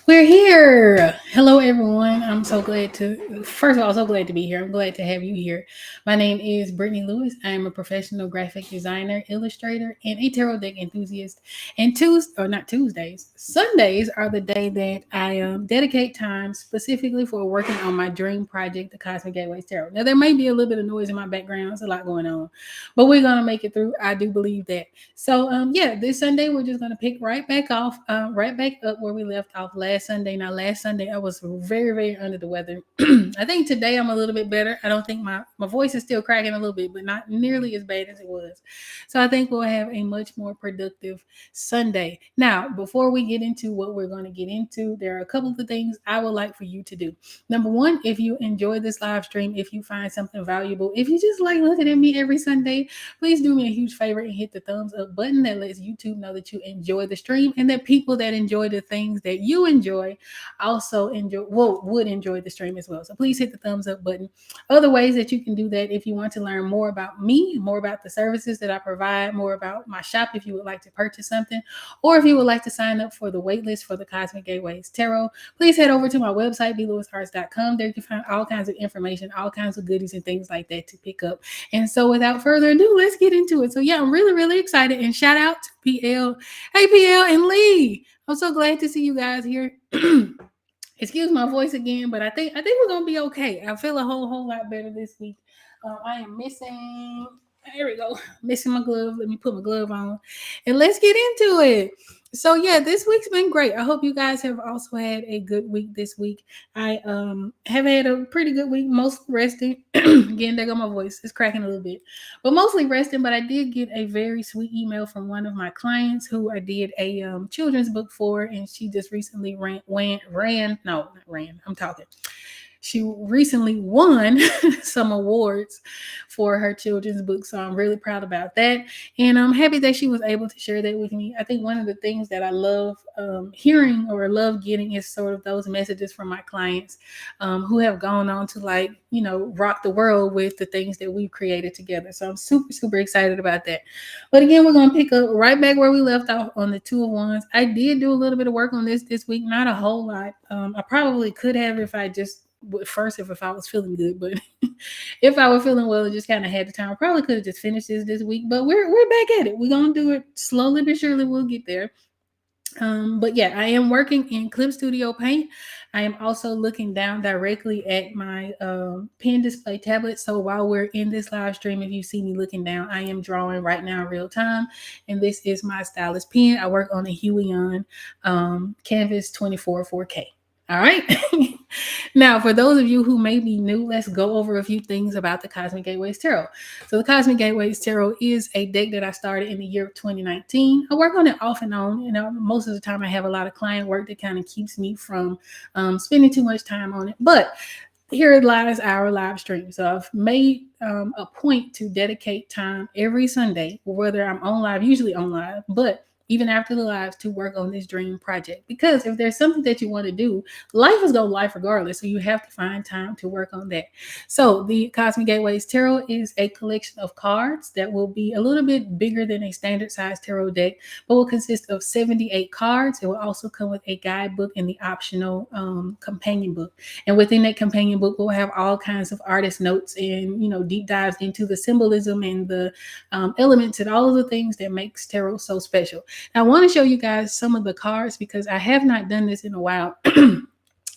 We're here. Hello, everyone. First of all, so glad to be here. I'm glad to have you here. My name is Brittany Lewis. I am a professional graphic designer, illustrator, and a tarot deck enthusiast. And not Tuesdays, Sundays are the day that I dedicate time specifically for working on my dream project, the Cosmic Gateways Tarot. Now, there may be a little bit of noise in my background. There's a lot going on, but we're going to make it through. I do believe that. So yeah, this Sunday we're just gonna pick right back up where we left off last Sunday. Now last Sunday I was very, very under the weather. I think today I'm a little bit better. I don't think my voice is still cracking a little bit, but not nearly as bad as it was. So I think we'll have a much more productive Sunday. Now, before we get into what we're going to get into, there are a couple of things I would like for you to do. Number one, if you enjoy this live stream, if you find something valuable, if you just like looking at me every Sunday, please do me a huge favor and hit the thumbs up button. That lets YouTube know that you enjoy the stream and that people that enjoy the things that you enjoy also would enjoy the stream as well. So please hit the thumbs up button. Other ways that you can do that, if you want to learn more about me, more about the services that I provide, more about my shop, if you would like to purchase something, or if you would like to sign up for the waitlist for the Cosmic Gateways Tarot, please head over to my website, blewisarts.com. There you can find all kinds of information, all kinds of goodies and things like that to pick up. And so without further ado, let's get into it. So yeah, I'm really, really excited. And shout out to PL. Hey, PL and Lee. I'm so glad to see you guys here. Excuse my voice again, but I think we're gonna be okay. I feel a whole lot better this week. I am missing. Here we go. Missing my glove. Let me put my glove on, and let's get into it. So yeah, this week's been great. I hope you guys have also had a good week this week. I have had a pretty good week, mostly resting. Again, there go my voice. It's cracking a little bit, but mostly resting. But I did get a very sweet email from one of my clients who I did a children's book for, and she just recently I'm talking. She recently won some awards for her children's book, so I'm really proud about that. And I'm happy that she was able to share that with me. I think one of the things that I love hearing or love getting is sort of those messages from my clients who have gone on to rock the world with the things that we've created together. So I'm super, super excited about that. But again, we're going to pick up right back where we left off on the Two of Wands. I did do a little bit of work on this week, not a whole lot. I probably could have if I just first if I was feeling good, but if I were feeling well and just kind of had the time, I probably could have just finished this week. But we're back at it. We're gonna do it slowly but surely. We'll get there. But yeah, I am working in Clip Studio Paint. I am also looking down directly at my pen display tablet. So while we're in this live stream, if you see me looking down, I am drawing right now in real time. And this is my stylus pen. I work on a Huion Canvas 24 4K. All right. Now, for those of you who may be new, let's go over a few things about the Cosmic Gateways Tarot. So, the Cosmic Gateways Tarot is a deck that I started in the year of 2019. I work on it off and on. Most of the time I have a lot of client work that kind of keeps me from spending too much time on it. But here lies our live stream. So I've made a point to dedicate time every Sunday, whether I'm on live, usually on live, but even after the lives, to work on this dream project. Because if there's something that you want to do, life is going to life regardless. So you have to find time to work on that. So the Cosmic Gateways Tarot is a collection of cards that will be a little bit bigger than a standard size tarot deck, but will consist of 78 cards. It will also come with a guidebook and the optional companion book. And within that companion book, we'll have all kinds of artist notes and, deep dives into the symbolism and the elements and all of the things that makes tarot so special. I want to show you guys some of the cards because I have not done this in a while.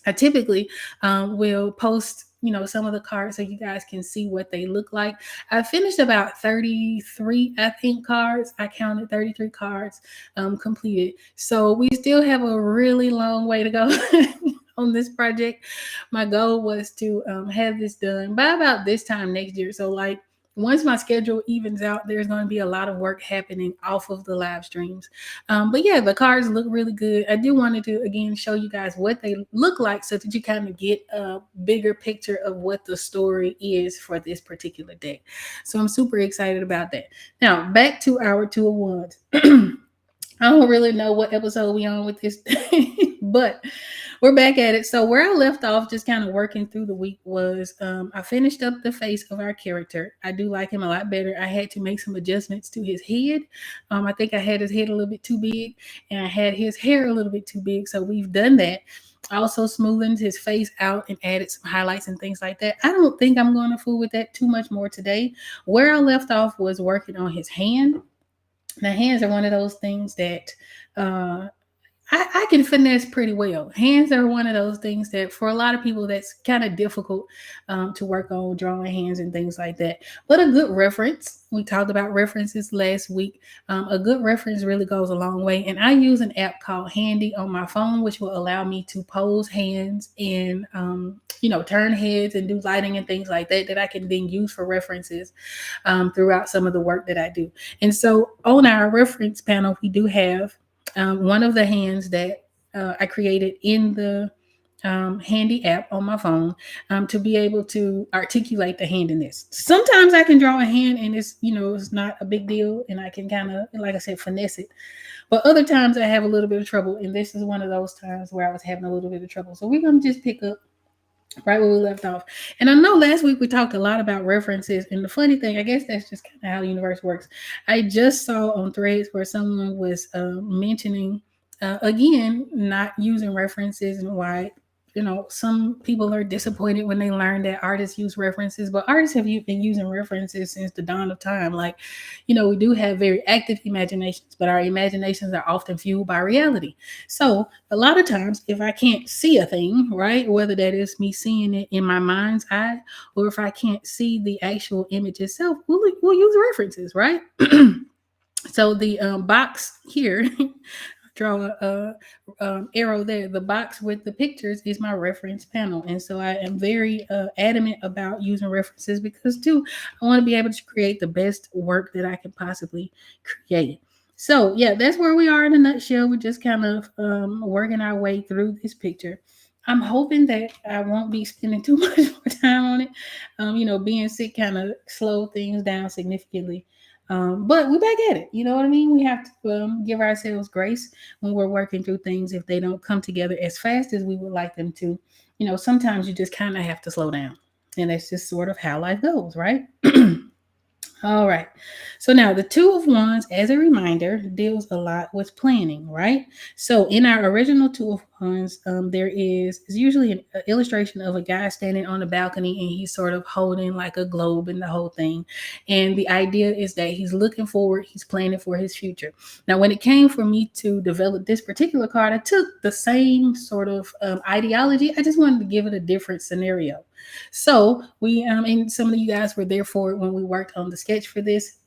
I typically will post, some of the cards so you guys can see what they look like. I finished about 33, I think, cards. I counted 33 cards completed. So we still have a really long way to go on this project. My goal was to have this done by about this time next year. So once my schedule evens out, there's going to be a lot of work happening off of the live streams. But yeah, the cards look really good. I do want to, again, show you guys what they look like so that you kind of get a bigger picture of what the story is for this particular deck. So I'm super excited about that. Now, back to our Two of Wands. I don't really know what episode we on with this, but We're back at it. So where I left off, just kind of working through the week, was I finished up the face of our character. I do like him a lot better. I had to make some adjustments to his head. I think I had his head a little bit too big, and I had his hair a little bit too big. So we've done that. I also smoothened his face out and added some highlights and things like that. I don't think I'm going to fool with that too much more today. Where I left off was working on his hand. Now, hands are one of those things that uh, I can finesse pretty well. Hands are one of those things that for a lot of people that's kind of difficult to work on drawing hands and things like that. But a good reference, we talked about references last week. A good reference really goes a long way. And I use an app called Handy on my phone, which will allow me to pose hands and turn heads and do lighting and things like that I can then use for references throughout some of the work that I do. And so on our reference panel, we do have one of the hands that I created in the handy app on my phone to be able to articulate the hand in this. Sometimes I can draw a hand and it's not a big deal and I can kind of, like I said, finesse it. But other times I have a little bit of trouble, and this is one of those times where I was having a little bit of trouble. So we're going to just pick up right where we left off. And I know last week we talked a lot about references. And the funny thing, I guess that's just kind of how the universe works. I just saw on Threads where someone was mentioning, again, not using references and why. Some people are disappointed when they learn that artists use references, but artists have been using references since the dawn of time. Like, we do have very active imaginations, but our imaginations are often fueled by reality. So a lot of times, if I can't see a thing, right, whether that is me seeing it in my mind's eye, or if I can't see the actual image itself, we'll use references, right? So the box here, draw a arrow there. The box with the pictures is my reference panel, and so I am very adamant about using references because too, I want to be able to create the best work that I can possibly create. So yeah, that's where we are in a nutshell. We're just kind of working our way through this picture. I'm hoping that I won't be spending too much more time on it. Being sick kind of slowed things down significantly. But we're back at it. You know what I mean? We have to give ourselves grace when we're working through things if they don't come together as fast as we would like them to. Sometimes you just kind of have to slow down. And that's just sort of how life goes, right? All right. So now the Two of Wands, as a reminder, deals a lot with planning, right? So in our original Two of Wands, there is usually an illustration of a guy standing on the balcony and he's sort of holding like a globe and the whole thing. And the idea is that he's looking forward, he's planning for his future. Now, when it came for me to develop this particular card, I took the same sort of ideology. I just wanted to give it a different scenario. So we and some of you guys were there for it when we worked on the sketch for this.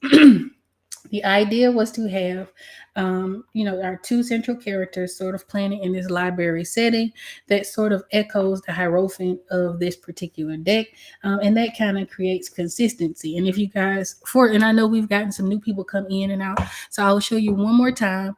The idea was to have, our two central characters sort of planning in this library setting that sort of echoes the Hierophant of this particular deck. And that kind of creates consistency. And if you guys, and I know we've gotten some new people come in and out, so I'll show you one more time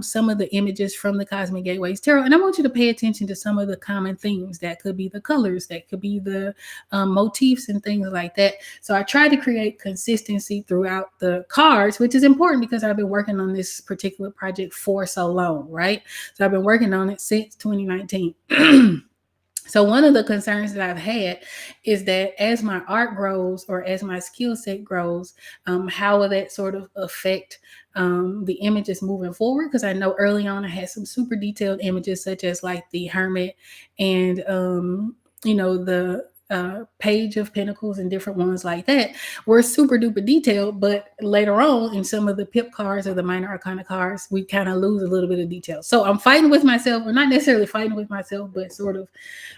some of the images from the Cosmic Gateways Tarot. And I want you to pay attention to some of the common themes. That could be the colors, that could be the motifs and things like that. So I tried to create consistency throughout the cards, which is important because I've been working on this particular project for so long, right? So I've been working on it since 2019. So one of the concerns that I've had is that as my art grows or as my skill set grows, how will that sort of affect the images moving forward? Because I know early on I had some super detailed images such as like the Hermit and, the Page of Pentacles and different ones like that were super duper detailed. But later on in some of the pip cards or the minor arcana cards, we kind of lose a little bit of detail. So I'm fighting with myself, or not necessarily fighting with myself, but sort of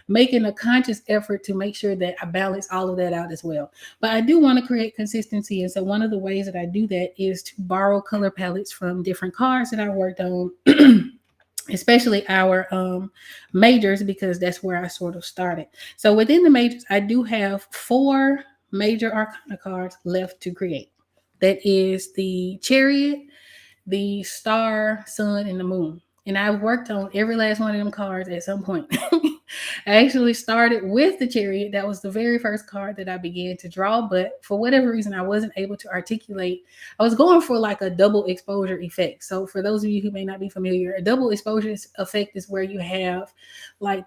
making a conscious effort to make sure that I balance all of that out as well. But I do want to create consistency. And so one of the ways that I do that is to borrow color palettes from different cards that I worked on. Especially our majors, because that's where I sort of started. So within the majors, I do have 4 major arcana cards left to create. That is the Chariot, the Star, Sun, and the Moon. And I've worked on every last one of them cards at some point. I actually started with the chariot. That was the very first card that I began to draw, but for whatever reason, I wasn't able to articulate. I was going for like a double exposure effect. So, for those of you who may not be familiar, a double exposure effect is where you have, like,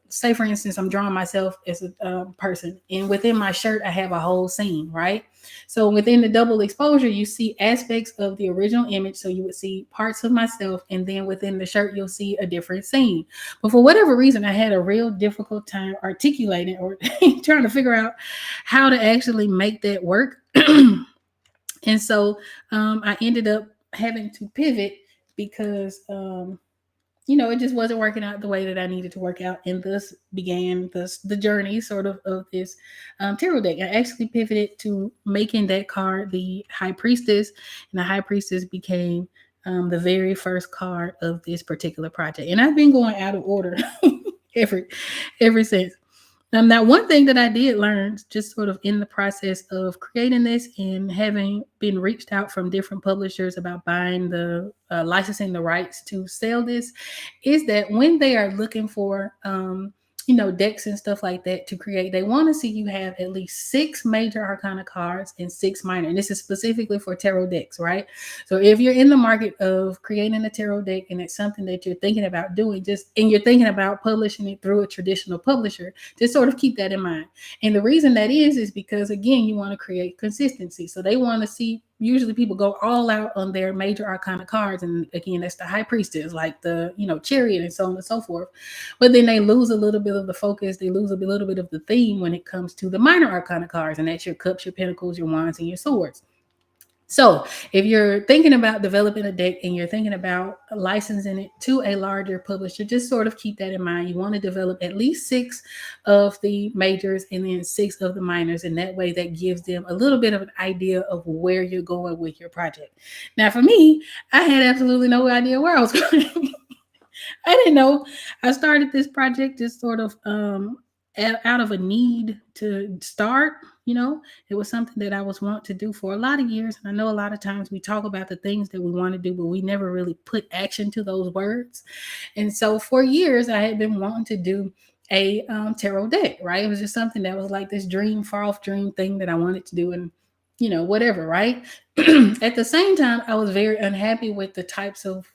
say for instance, I'm drawing myself as a person, and within my shirt, I have a whole scene, right? So within the double exposure, you see aspects of the original image. So you would see parts of myself, and then within the shirt, you'll see a different scene. But for whatever reason, I had a real difficult time articulating or trying to figure out how to actually make that work. And so I ended up having to pivot because it just wasn't working out the way that I needed to work out. And thus began the journey sort of this tarot deck. I actually pivoted to making that card the High Priestess, and the High Priestess became the very first card of this particular project. And I've been going out of order ever, ever since. Now, one thing that I did learn just sort of in the process of creating this and having been reached out from different publishers about buying licensing the rights to sell this is that when they are looking for, decks and stuff like that to create, they want to see you have at least 6 major arcana cards and 6 minor. And this is specifically for tarot decks, right? So if you're in the market of creating a tarot deck and it's something that you're thinking about doing, and you're thinking about publishing it through a traditional publisher, just sort of keep that in mind. And the reason that is because, again, you want to create consistency. So they want to see, usually people go all out on their major arcana cards. And again, that's the High Priestess, like the, chariot and so on and so forth. But then they lose a little bit of the focus. They lose a little bit of the theme when it comes to the minor arcana cards. And that's your cups, your pentacles, your wands, and your swords. So if you're thinking about developing a deck and you're thinking about licensing it to a larger publisher, just sort of keep that in mind. You want to develop at least 6 of the majors and then 6 of the minors. And that way that gives them a little bit of an idea of where you're going with your project. Now, for me, I had absolutely no idea where I was going. I didn't know. I started this project just sort of out of a need to start. It was something that I was wanting to do for a lot of years. And I know a lot of times we talk about the things that we want to do, but we never really put action to those words. And so for years, I had been wanting to do a tarot deck, right? It was just something that was like this far off dream thing that I wanted to do. And whatever, right? At the same time, I was very unhappy with the types of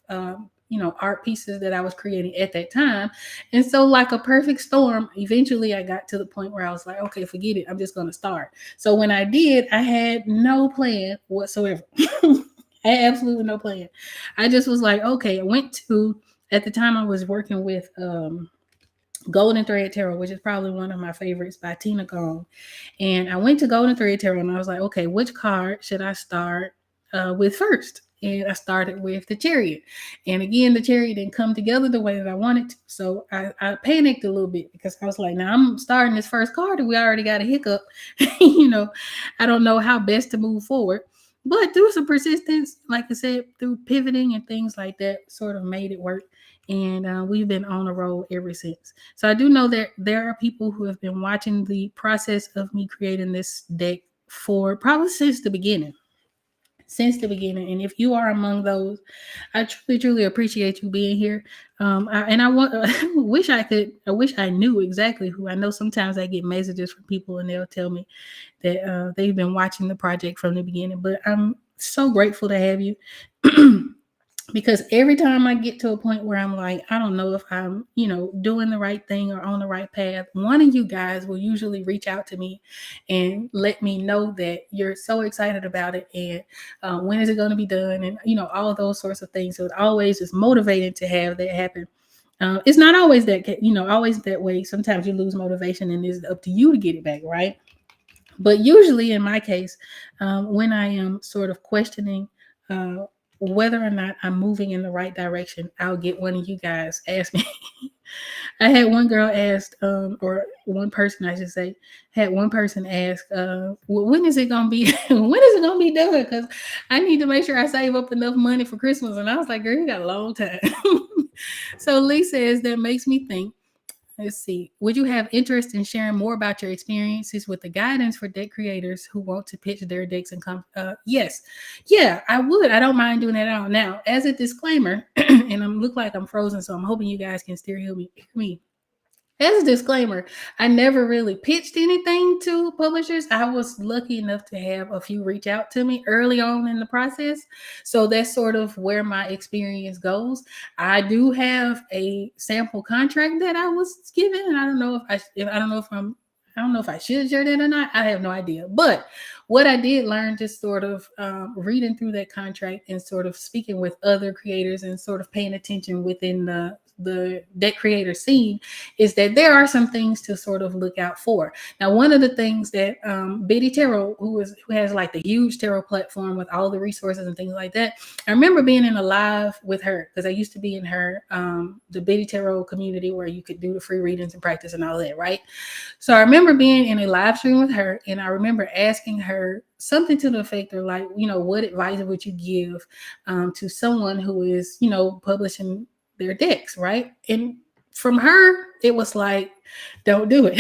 art pieces that I was creating at that time. And so, like a perfect storm, eventually I got to the point where I was like, okay, forget it. I'm just going to start. So when I did, I had no plan whatsoever. I had absolutely no plan. I just was like, okay, at the time I was working with Golden Thread Tarot, which is probably one of my favorites by Tina Gong. And I went to Golden Thread Tarot and I was like, okay, which card should I start with first? And I started with the Chariot. And again, the Chariot didn't come together the way that I wanted to. So I panicked a little bit because I was like, now I'm starting this first card and we already got a hiccup. I don't know how best to move forward. But through some persistence, like I said, through pivoting and things like that, sort of made it work. And we've been on a roll ever since. So I do know that there are people who have been watching the process of me creating this deck for probably since the beginning. And if you are among those, I truly, truly appreciate you being here. I wish I knew exactly who. I know sometimes I get messages from people and they'll tell me that they've been watching the project from the beginning, but I'm so grateful to have you. Because every time I get to a point where I'm like, I don't know if I'm, doing the right thing or on the right path, one of you guys will usually reach out to me and let me know that you're so excited about it and when is it going to be done and, all of those sorts of things. So it always is motivating to have that happen. It's not always always that way. Sometimes you lose motivation and it's up to you to get it back, right? But usually in my case, when I am sort of questioning whether or not I'm moving in the right direction, I'll get one of you guys ask me. I had one girl asked, or one person, I should say, had one person ask, when is it going to be, when is it going to be done? Because I need to make sure I save up enough money for Christmas. And I was like, girl, you got a long time. So Lee says, that makes me think, let's see. Would you have interest in sharing more about your experiences with the guidance for deck creators who want to pitch their decks and come? Yes. Yeah, I would. I don't mind doing that at all. Now, as a disclaimer, and I look like I'm frozen, so I'm hoping you guys can still hear me. As a disclaimer, I never really pitched anything to publishers. I was lucky enough to have a few reach out to me early on in the process. So that's sort of where my experience goes. I do have a sample contract that I was given, and I don't know I don't know if I should share that or not. I have no idea. But what I did learn, just sort of reading through that contract and sort of speaking with other creators and sort of paying attention within the deck creator scene, is that there are some things to sort of look out for. Now, one of the things that Betty Tarot, who has like the huge tarot platform with all the resources and things like that, I remember being in a live with her because I used to be in her the Betty Tarot community where you could do the free readings and practice and all that, right? So I remember being in a live stream with her, and I remember asking her something to the effect of like, what advice would you give to someone who is, publishing their decks, right? And from her, it was like, don't do it.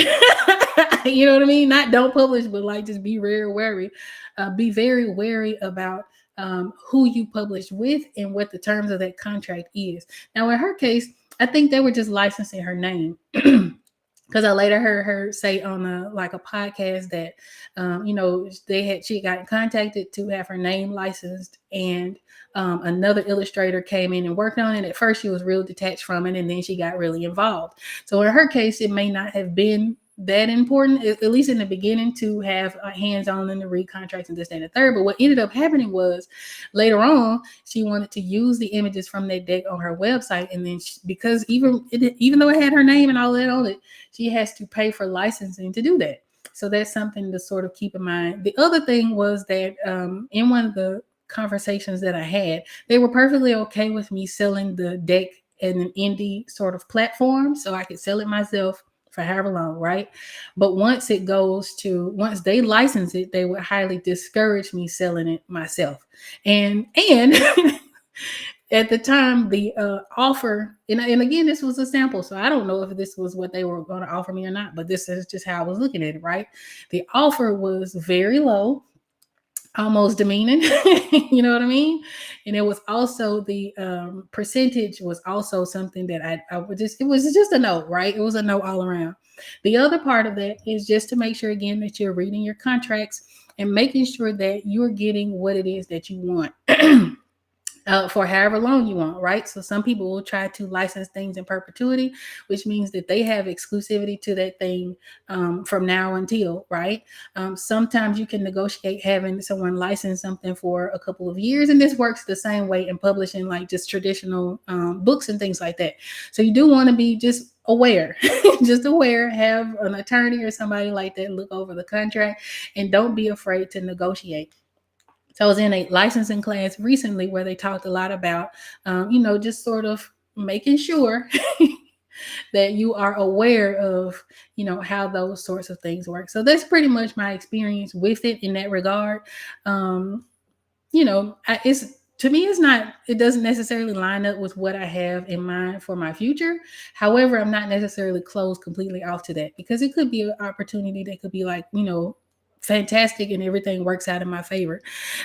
You know what I mean? Not don't publish, but like just be very wary. Be very wary about who you publish with and what the terms of that contract is. Now, in her case, I think they were just licensing her name. Because I later heard her say on a podcast that she got contacted to have her name licensed, and another illustrator came in and worked on it. At first she was real detached from it, and then she got really involved. So in her case, it may not have been that important, at least in the beginning, to have hands-on in the read contracts and this and the third. But what ended up happening was later on she wanted to use the images from that deck on her website, and then because even though it had her name and all that on it, she has to pay for licensing to do that. So that's something to sort of keep in mind. The other thing was that in one of the conversations that I had, they were perfectly okay with me selling the deck in an indie sort of platform, so I could sell it myself for however long, right? But once they license it, they would highly discourage me selling it myself. And at the time, the offer, and again, this was a sample, so I don't know if this was what they were going to offer me or not, but this is just how I was looking at it, right? The offer was very low, almost demeaning. You know what I mean? And it was also the percentage was also something that I would just, it was just a no, right? It was a no all around. The other part of that is just to make sure again that you're reading your contracts and making sure that you're getting what it is that you want. For however long you want, right? So some people will try to license things in perpetuity, which means that they have exclusivity to that thing from now until, right? Sometimes you can negotiate having someone license something for a couple of years, and this works the same way in publishing, like just traditional books and things like that. So you do want to be just aware, just aware, have an attorney or somebody like that look over the contract, and don't be afraid to negotiate. So I was in a licensing class recently where they talked a lot about, just sort of making sure that you are aware of, how those sorts of things work. So that's pretty much my experience with it in that regard. It's to me, it doesn't necessarily line up with what I have in mind for my future. However, I'm not necessarily closed completely off to that because it could be an opportunity that could be like, fantastic and everything works out in my favor.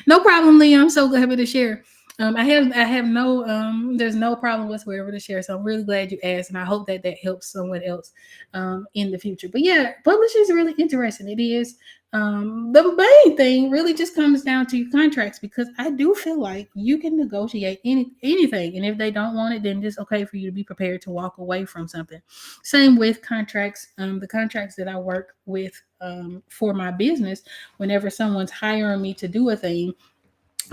No problem, Leah. I'm so happy to share. I have no there's no problem whatsoever to share. So I'm really glad you asked, and I hope that helps someone else in the future. But yeah, publishing is really interesting. It is. The main thing really just comes down to your contracts, because I do feel like you can negotiate anything, and if they don't want it, then it's okay for you to be prepared to walk away from something. Same with contracts. The contracts that I work with for my business, whenever someone's hiring me to do a thing,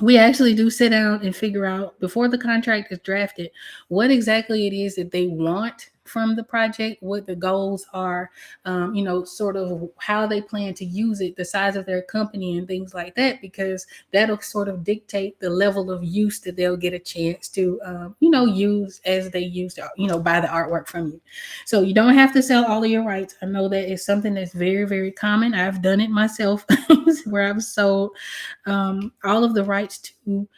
we actually do sit down and figure out before the contract is drafted what exactly it is that they want from the project, what the goals are, sort of how they plan to use it, the size of their company and things like that, because that'll sort of dictate the level of use that they'll get a chance to, use as they use, buy the artwork from you. So you don't have to sell all of your rights. I know that is something that's very, very common. I've done it myself where I've sold all of the rights to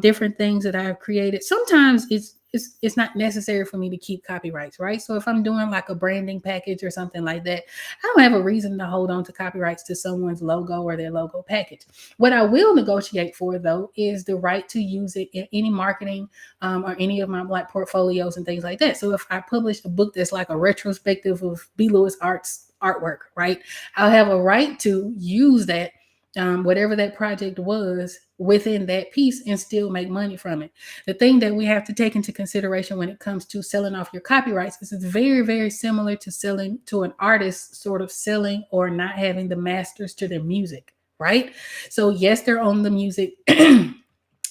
different things that I've created. Sometimes it's not necessary for me to keep copyrights, right? So if I'm doing like a branding package or something like that, I don't have a reason to hold on to copyrights to someone's logo or their logo package. What I will negotiate for though is the right to use it in any marketing or any of my like portfolios and things like that. So if I publish a book that's like a retrospective of B. Lewis Art's artwork, right, I'll have a right to use that, whatever that project was within that piece, and still make money from it. The thing that we have to take into consideration when it comes to selling off your copyrights is it's very, very similar to selling to an artist, sort of selling or not having the masters to their music, right? So yes, they're on the music.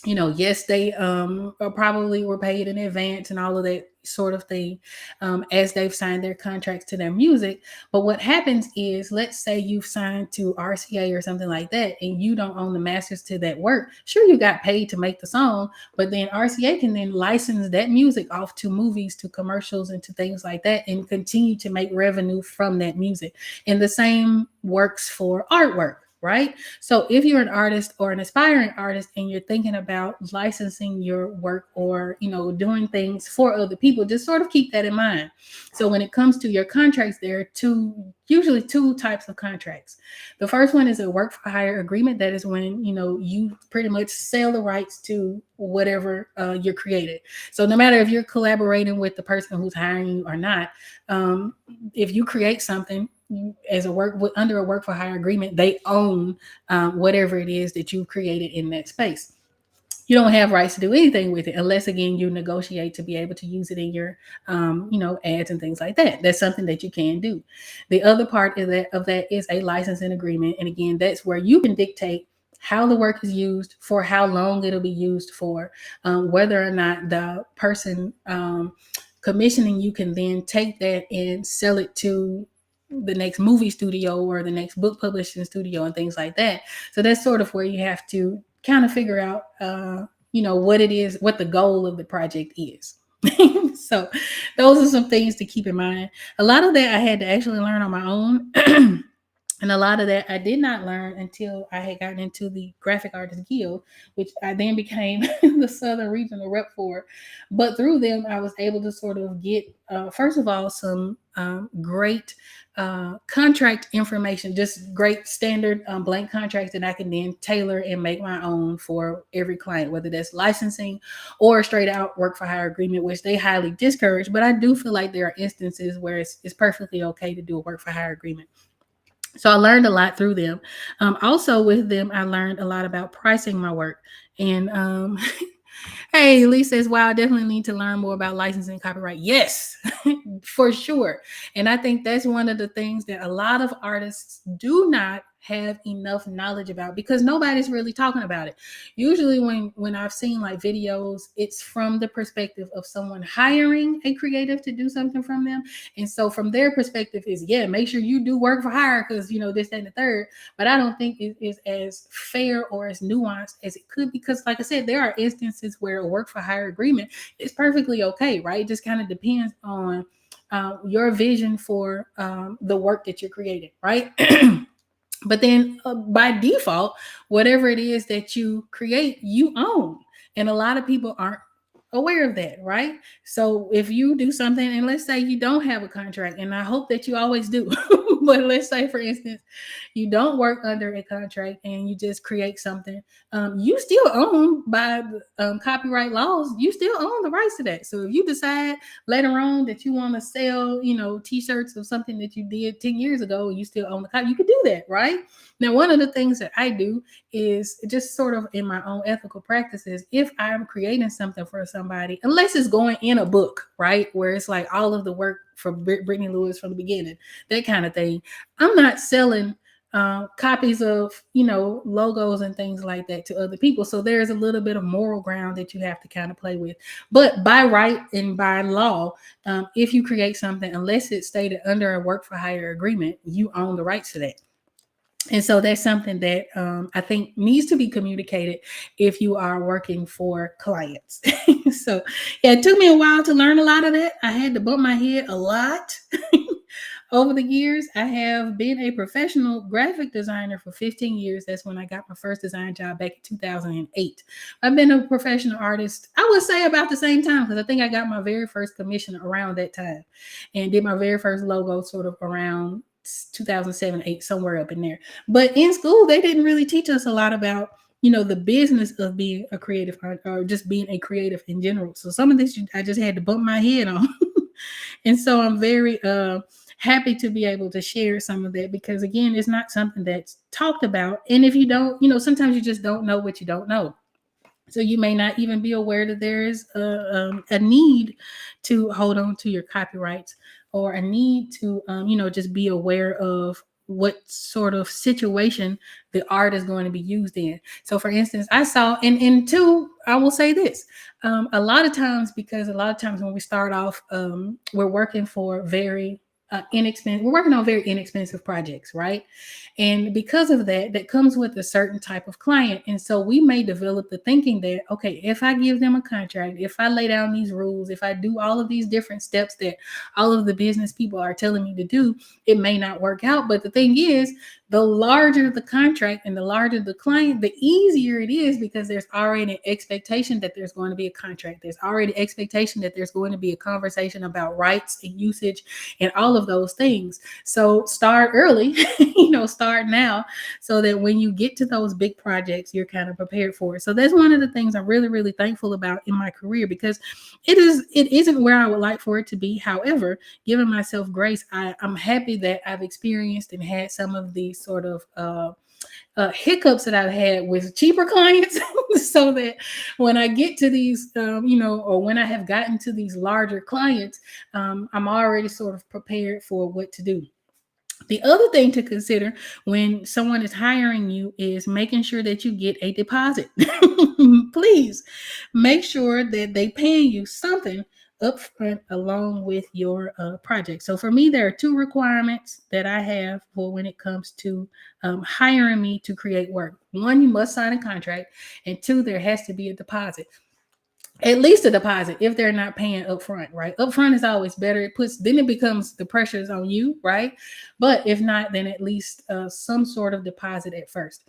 Yes, they probably were paid in advance and all of that sort of thing, as they've signed their contracts to their music. But what happens is, let's say you've signed to RCA or something like that, and you don't own the masters to that work. Sure, you got paid to make the song, but then RCA can then license that music off to movies, to commercials, and to things like that, and continue to make revenue from that music. And the same works for artwork, right? So if you're an artist or an aspiring artist and you're thinking about licensing your work, or, doing things for other people, just sort of keep that in mind. So when it comes to your contracts, there are usually two types of contracts. The first one is a work for hire agreement. That is when, you pretty much sell the rights to whatever you're created. So no matter if you're collaborating with the person who's hiring you or not, if you create something as under a work for hire agreement, they own whatever it is that you've created in that space. You don't have rights to do anything with it unless, again, you negotiate to be able to use it in your ads and things like that. That's something that you can do. The other part of that is a licensing agreement, and again, that's where you can dictate how the work is used, for how long it'll be used for, whether or not the person commissioning you can then take that and sell it to the next movie studio or the next book publishing studio and things like that. So that's sort of where you have to kind of figure out, what it is, what the goal of the project is. So those are some things to keep in mind. A lot of that I had to actually learn on my own. And a lot of that I did not learn until I had gotten into the Graphic Artists Guild, which I then became the Southern Regional rep for. But through them, I was able to sort of get, first of all, some great contract information, just great standard blank contracts that I can then tailor and make my own for every client, whether that's licensing or straight out work for hire agreement, which they highly discourage. But I do feel like there are instances where it's perfectly okay to do a work for hire agreement. So I learned a lot through them. Also with them, I learned a lot about pricing my work. And hey, Lee says, wow, I definitely need to learn more about licensing copyright. Yes, for sure. And I think that's one of the things that a lot of artists do not have enough knowledge about, because nobody's really talking about it. Usually when I've seen like videos, it's from the perspective of someone hiring a creative to do something from them. And so from their perspective is, yeah, make sure you do work for hire, because this, that, and the third. But I don't think it is as fair or as nuanced as it could, because like I said, there are instances where a work for hire agreement is perfectly okay, right? It just kind of depends on your vision for the work that you're creating, right? But then by default, whatever it is that you create, you own. And a lot of people aren't aware of that, right? So if you do something, and let's say you don't have a contract, and I hope that you always do, but let's say, for instance, you don't work under a contract and you just create something, you still own by copyright laws, you still own the rights to that. So if you decide later on that you want to sell, t-shirts of something that you did 10 years ago, you still own the copy, you could do that, right? Now, one of the things that I do is just sort of in my own ethical practices, if I'm creating something for somebody, unless it's going in a book, right, where it's like all of the work for Brittany Lewis from the beginning, that kind of thing, I'm not selling copies of, logos and things like that to other people. So there's a little bit of moral ground that you have to kind of play with. But by right and by law, if you create something, unless it's stated under a work for hire agreement, you own the rights to that. And so that's something that I think needs to be communicated if you are working for clients. So yeah, it took me a while to learn a lot of that. I had to bump my head a lot Over the years, I have been a professional graphic designer for 15 years. That's when I got my first design job back in 2008. I've been a professional artist, I would say about the same time, because I think I got my very first commission around that time and did my very first logo sort of around 2007, 8, somewhere up in there. But in school, they didn't really teach us a lot about the business of being a creative art or just being a creative in general. So some of this I just had to bump my head on. And so I'm very happy to be able to share some of that, because again, it's not something that's talked about. And if you don't, sometimes you just don't know what you don't know. So you may not even be aware that there is a need to hold on to your copyrights, or a need to, just be aware of what sort of situation the art is going to be used in. So, for instance, I saw, and two, I will say this: a lot of times, because a lot of times when we start off, we're working for very inexpensive. We're working on very inexpensive projects, right? And because of that, that comes with a certain type of client. And so we may develop the thinking that, okay, if I give them a contract, if I lay down these rules, if I do all of these different steps that all of the business people are telling me to do, it may not work out. But the thing is, the larger the contract and the larger the client, the easier it is, because there's already an expectation that there's going to be a contract. There's already expectation that there's going to be a conversation about rights and usage and all of those things. So start early, start now, so that when you get to those big projects, you're kind of prepared for it. So that's one of the things I'm really, really thankful about in my career, because it isn't where I would like for it to be. However, giving myself grace, I'm happy that I've experienced and had some of these sort of hiccups that I've had with cheaper clients, so that when I get to these, or when I have gotten to these larger clients, I'm already sort of prepared for what to do. The other thing to consider when someone is hiring you is making sure that you get a deposit. Please make sure that they paying you something upfront along with your project. So for me, there are two requirements that I have for when it comes to hiring me to create work. One, you must sign a contract, and two, there has to be a deposit. At least a deposit if they're not paying upfront, right? Upfront is always better. It becomes the pressures on you, right? But if not, then at least some sort of deposit at first.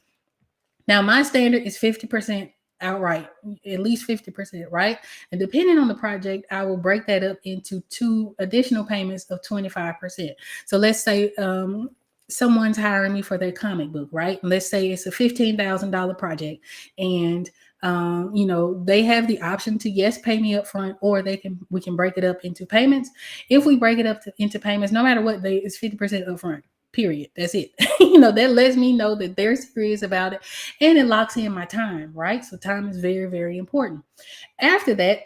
Now, my standard is 50% outright, at least 50%, right? And depending on the project, I will break that up into two additional payments of 25%. So let's say someone's hiring me for their comic book, right? Let's say it's a $15,000 project, and they have the option to, yes, pay me up front, or we can break it up into payments. If we break it up into payments, no matter what, it's 50% upfront. Period. That's it. That lets me know that they're serious about it, and it locks in my time, right? So time is very, very important. After that,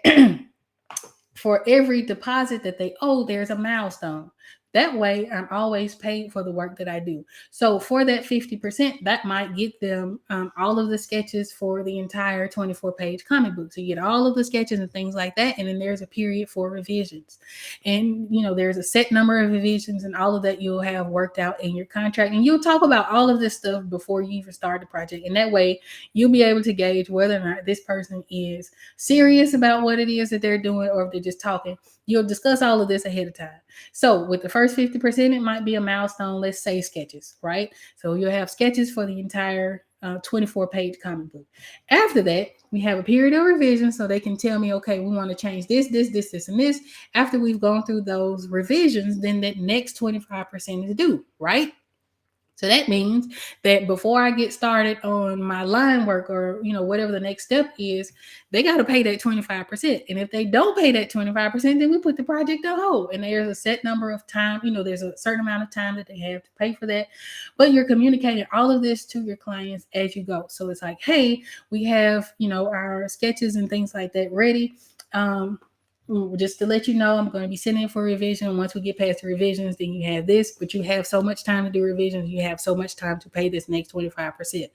for every deposit that they owe, there's a milestone. That way, I'm always paid for the work that I do. So for that 50%, that might get them all of the sketches for the entire 24-page comic book. So you get all of the sketches and things like that. And then there's a period for revisions. And, there's a set number of revisions, and all of that you'll have worked out in your contract. And you'll talk about all of this stuff before you even start the project. And that way, you'll be able to gauge whether or not this person is serious about what it is that they're doing, or if they're just talking. You'll discuss all of this ahead of time. So with the first 50%, it might be a milestone, let's say sketches, right? So you'll have sketches for the entire 24-page comic book. After that, we have a period of revision, so they can tell me, okay, we want to change this, and this. After we've gone through those revisions, then that next 25% is due, right? So that means that before I get started on my line work, or, whatever the next step is, they got to pay that 25%. And if they don't pay that 25%, then we put the project on hold. And there's a set number of time, there's a certain amount of time that they have to pay for that. But you're communicating all of this to your clients as you go. So it's like, hey, we have, our sketches and things like that ready. Just to let you know, I'm going to be sending it for revision. Once we get past the revisions, then you have this, but you have so much time to do revisions. You have so much time to pay this next 25%.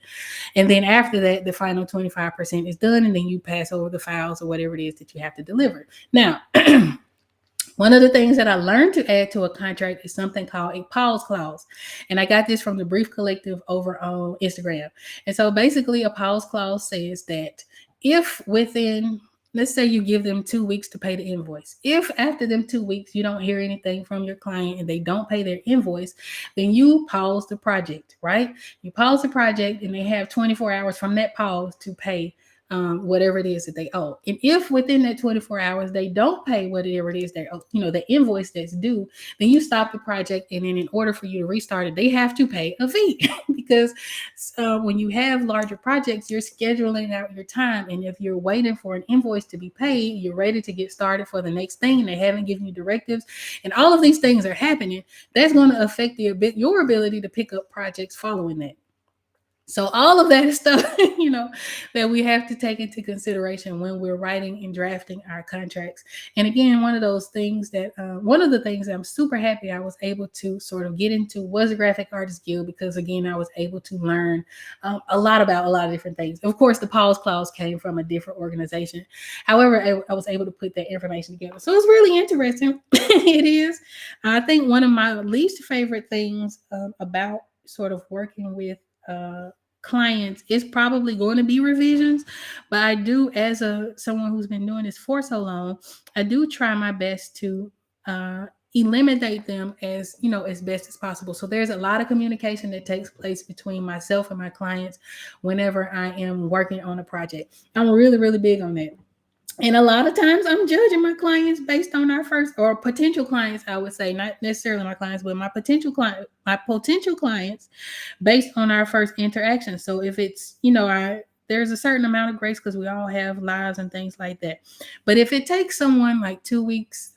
And then after that, the final 25% is done, and then you pass over the files or whatever it is that you have to deliver. Now, one of the things that I learned to add to a contract is something called a pause clause. And I got this from the Brief Collective over on Instagram. And so basically, a pause clause says that if within let's say you give them 2 weeks to pay the invoice. If after them 2 weeks you don't hear anything from your client and they don't pay their invoice, then you pause the project, right? You pause the project and they have 24 hours from that pause to pay whatever it is that they owe. And if within that 24 hours they don't pay whatever it is they owe, the invoice that's due, then you stop the project. And then in order for you to restart it, they have to pay a fee because when you have larger projects, you're scheduling out your time. And if you're waiting for an invoice to be paid, you're ready to get started for the next thing, and they haven't given you directives, and all of these things are happening, that's going to affect your ability to pick up projects following that. So all of that is stuff, that we have to take into consideration when we're writing and drafting our contracts. And again, one of the things I'm super happy I was able to sort of get into was the Graphic Artist Guild, because again, I was able to learn a lot about a lot of different things. Of course, the pause clause came from a different organization. However, I was able to put that information together. So it's really interesting. It is. I think one of my least favorite things about sort of working with clients is probably going to be revisions. But I do, as someone who's been doing this for so long, I do try my best to eliminate them as best as possible. So there's a lot of communication that takes place between myself and my clients whenever I am working on a project. I'm really, really big on that. And a lot of times I'm judging my clients based on our first, or potential clients, I would say, not necessarily my clients, but my potential clients based on our first interaction. So if it's, there's a certain amount of grace because we all have lives and things like that. But if it takes someone like 2 weeks,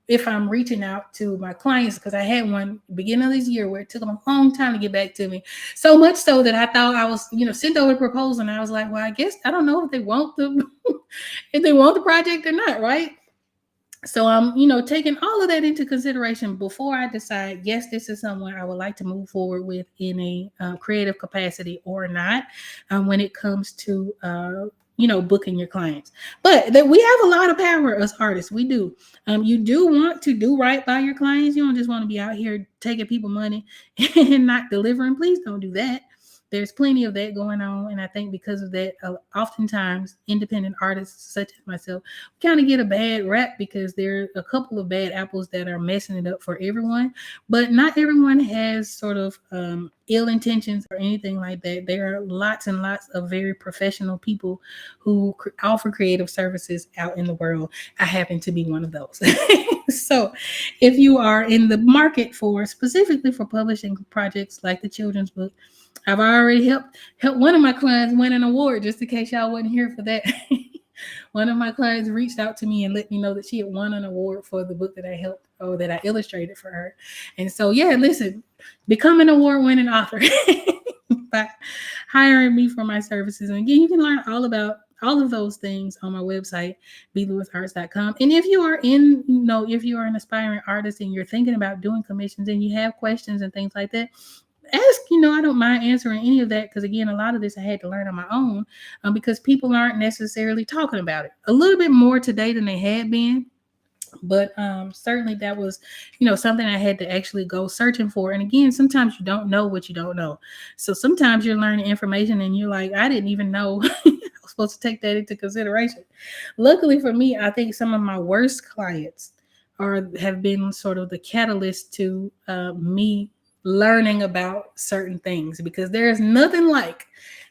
if I'm reaching out to my clients, because I had one beginning of this year where it took them a long time to get back to me, so much so that I thought I was, sent over the proposal, and I was like, well, I guess I don't know if they want the project or not, right? So I'm, taking all of that into consideration before I decide, yes, this is someone I would like to move forward with in a creative capacity or not, when it comes to, booking your clients. But that we have a lot of power as artists. We do. You do want to do right by your clients. You don't just want to be out here taking people money and not delivering. Please don't do that. There's plenty of that going on. And I think because of that, oftentimes independent artists such as myself kind of get a bad rap because there are a couple of bad apples that are messing it up for everyone. But not everyone has sort of ill intentions or anything like that. There are lots and lots of very professional people who offer creative services out in the world. I happen to be one of those. So if you are in the market specifically for publishing projects like the children's book, I've already helped one of my clients win an award, just in case y'all wasn't here for that. One of my clients reached out to me and let me know that she had won an award for the book that I helped, or that I illustrated for her. And so, yeah, listen, become an award-winning author by hiring me for my services. And again, you can learn all about all of those things on my website, blewisarts.com. And if you are if you are an aspiring artist and you're thinking about doing commissions and you have questions and things like that, ask. I don't mind answering any of that, because again, a lot of this I had to learn on my own, because people aren't necessarily talking about it a little bit more today than they had been. But certainly that was something I had to actually go searching for. And again, sometimes you don't know what you don't know, so sometimes you're learning information and you're like, I didn't even know I was supposed to take that into consideration. Luckily for me, I think some of my worst clients have been sort of the catalyst to me learning about certain things, because there's nothing like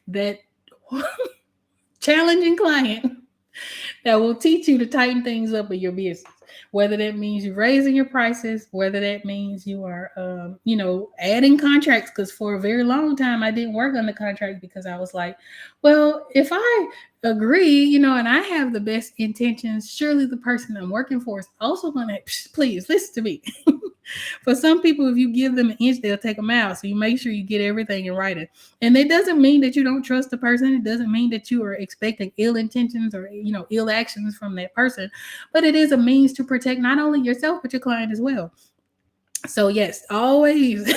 that challenging client that will teach you to tighten things up in your business. Whether that means you're raising your prices, whether that means you are, adding contracts. Because for a very long time, I didn't work on the contract because I was like, well, if I agree, and I have the best intentions, surely the person I'm working for is also going to, please listen to me. For some people, if you give them an inch, they'll take a mile. So you make sure you get everything in writing. And it doesn't mean that you don't trust the person. It doesn't mean that you are expecting ill intentions or, ill actions from that person. But it is a means to protect not only yourself, but your client as well. So yes, always,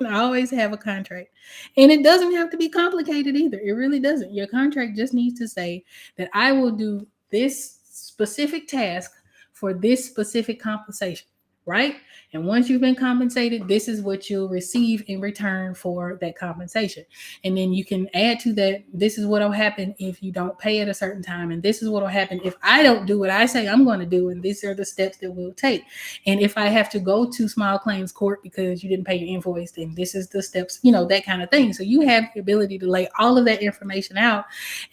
always have a contract. And it doesn't have to be complicated either. It really doesn't. Your contract just needs to say that I will do this specific task for this specific compensation. right? And once you've been compensated, this is what you'll receive in return for that compensation. And then you can add to that, this is what will happen if you don't pay at a certain time. And this is what will happen if I don't do what I say I'm going to do. And these are the steps that we'll take. And if I have to go to small claims court because you didn't pay your invoice, then this is the steps, that kind of thing. So you have the ability to lay all of that information out.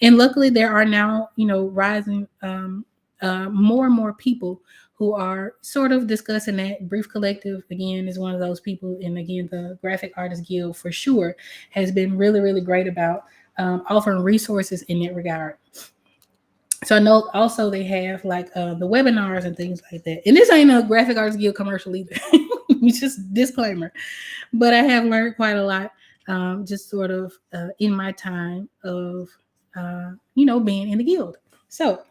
And luckily, there are now, rising more and more people who are sort of discussing that. Brief Collective, again, is one of those people. And again, the Graphic Artists Guild for sure has been really, really great about offering resources in that regard. So I know also they have like the webinars and things like that. And this ain't a Graphic Artists Guild commercial either. It's just disclaimer. But I have learned quite a lot just sort of in my time of, being in the guild. So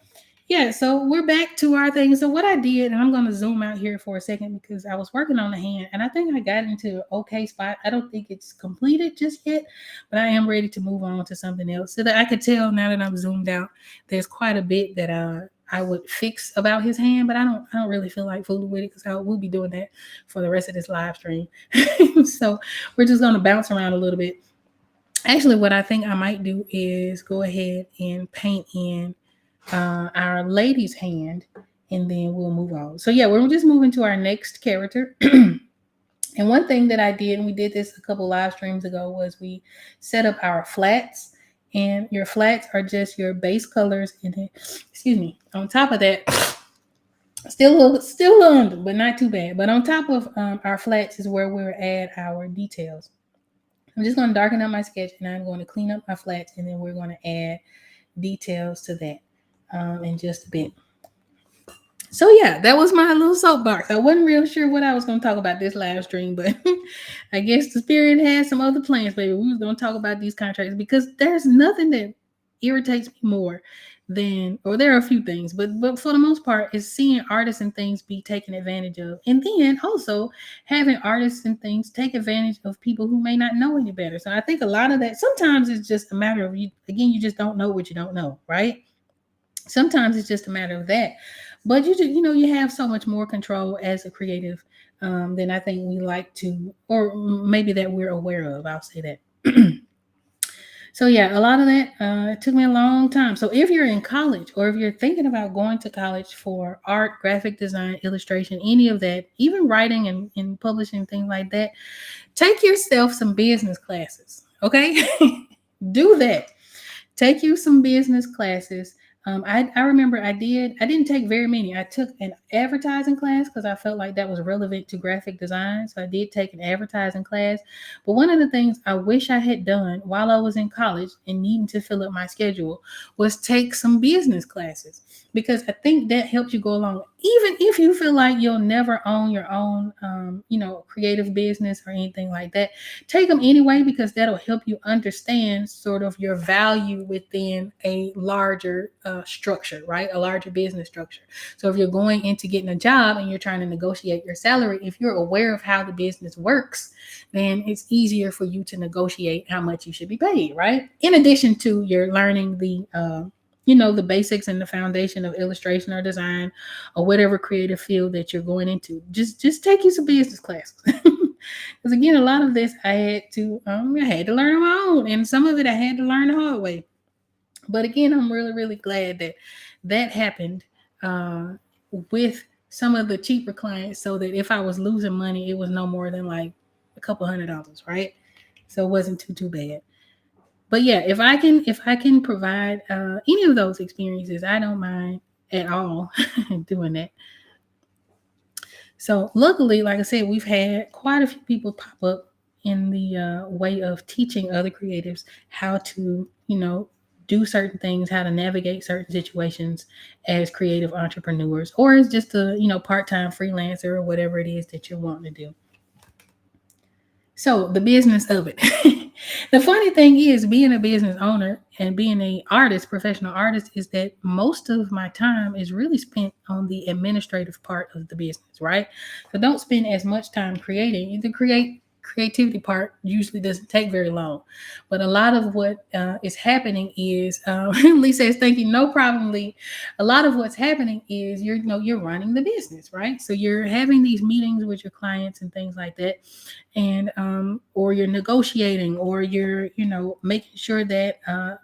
yeah, so we're back to our thing. So what I did, and I'm going to zoom out here for a second because I was working on the hand, and I think I got into an okay spot. I don't think it's completed just yet, but I am ready to move on to something else. So that I could tell now that I'm zoomed out, there's quite a bit that I would fix about his hand, but I don't really feel like fooling with it because I will be doing that for the rest of this live stream. So we're just going to bounce around a little bit. Actually, what I think I might do is go ahead and paint in our lady's hand, and then we'll move on. So yeah, we're just moving to our next character. And one thing that I did, and we did this a couple live streams ago, was we set up our flats. And your flats are just your base colors. And then, excuse me, on top of that, still under, but not too bad. But on top of our flats is where we'll add our details. I'm just going to darken up my sketch, and I'm going to clean up my flats, and then we're going to add details to that in just a bit. So yeah, that was my little soapbox. I wasn't real sure what I was going to talk about this live stream, but I guess the spirit had some other plans, baby. We was going to talk about these contracts because there's nothing that irritates me more than, or there are a few things, but for the most part, is seeing artists and things be taken advantage of, and then also having artists and things take advantage of people who may not know any better. So I think a lot of that sometimes it's just a matter of you just don't know what you don't know, right? Sometimes it's just a matter of that. But you have so much more control as a creative than I think we like to, or maybe that we're aware of. I'll say that. So yeah, a lot of that it took me a long time. So if you're in college, or if you're thinking about going to college for art, graphic design, illustration, any of that, even writing and publishing, things like that, take yourself some business classes. Okay, do that. Take you some business classes. I remember I didn't take very many. I took an advertising class because I felt like that was relevant to graphic design. So I did take an advertising class. But one of the things I wish I had done while I was in college and needing to fill up my schedule was take some business classes, because I think that helps you go along. Even if you feel like you'll never own your own, creative business or anything like that, take them anyway, because that'll help you understand sort of your value within a larger structure, right? A larger business structure. So if you're going into getting a job and you're trying to negotiate your salary, if you're aware of how the business works, then it's easier for you to negotiate how much you should be paid, right? In addition to you're learning the basics and the foundation of illustration or design or whatever creative field that you're going into. Just take you some business classes. Because again, a lot of this I had to learn on my own, and some of it I had to learn the hard way. But again, I'm really, really glad that happened with some of the cheaper clients, so that if I was losing money, it was no more than like a couple $100, right? So it wasn't too bad. But yeah, if I can provide any of those experiences, I don't mind at all doing that. So luckily, like I said, we've had quite a few people pop up in the way of teaching other creatives how to, do certain things, how to navigate certain situations as creative entrepreneurs, or as just a, part-time freelancer or whatever it is that you're wanting to do. So the business of it. The funny thing is, being a business owner and being a artist, professional artist, is that most of my time is really spent on the administrative part of the business, right? So don't spend as much time creating. Either create creativity part usually doesn't take very long. But a lot of what is happening is, Lee says, "Thank you, no problem, Lee." A lot of what's happening is you're running the business, right? So you're having these meetings with your clients and things like that, and or you're negotiating, or you're making sure that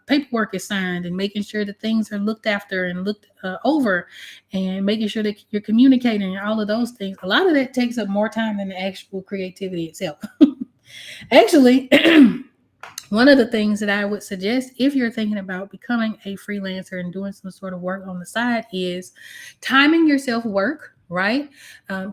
paperwork is signed, and making sure that things are looked after and looked over, and making sure that you're communicating, and all of those things. A lot of that takes up more time than the actual creativity itself. Actually, one of the things that I would suggest if you're thinking about becoming a freelancer and doing some sort of work on the side is timing your self work, right?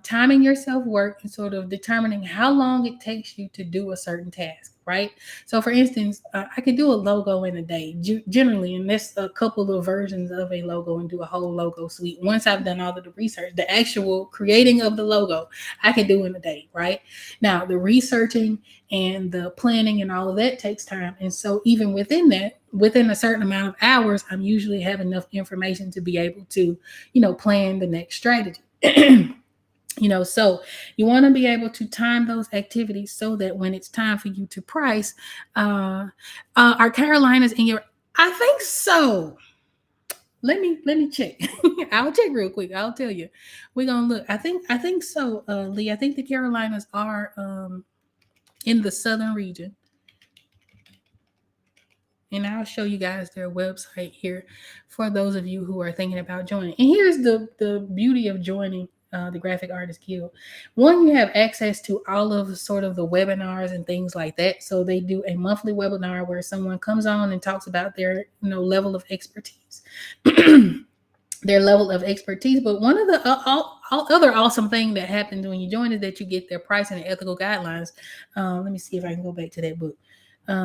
Timing your self work and sort of determining how long it takes you to do a certain task, right? So, for instance, I could do a logo in a day, generally, and that's a couple of versions of a logo and do a whole logo suite. Once I've done all of the research, the actual creating of the logo, I can do in a day, right? Now, the researching and the planning and all of that takes time. And so even within that, within a certain amount of hours, I'm usually have enough information to be able to, plan the next strategy. So you want to be able to time those activities so that when it's time for you to price, are Carolinas in your? I think so. Let me check. I'll check real quick. I'll tell you. We're gonna look. I think so, Lee. I think the Carolinas are in the southern region. And I'll show you guys their website here for those of you who are thinking about joining. And here's the beauty of joining the Graphic Artist Guild. One, you have access to all of sort of the webinars and things like that. So they do a monthly webinar where someone comes on and talks about their level of expertise. Their level of expertise. But one of the other awesome thing that happens when you join is that you get their pricing and ethical guidelines. Let me see if I can go back to that book.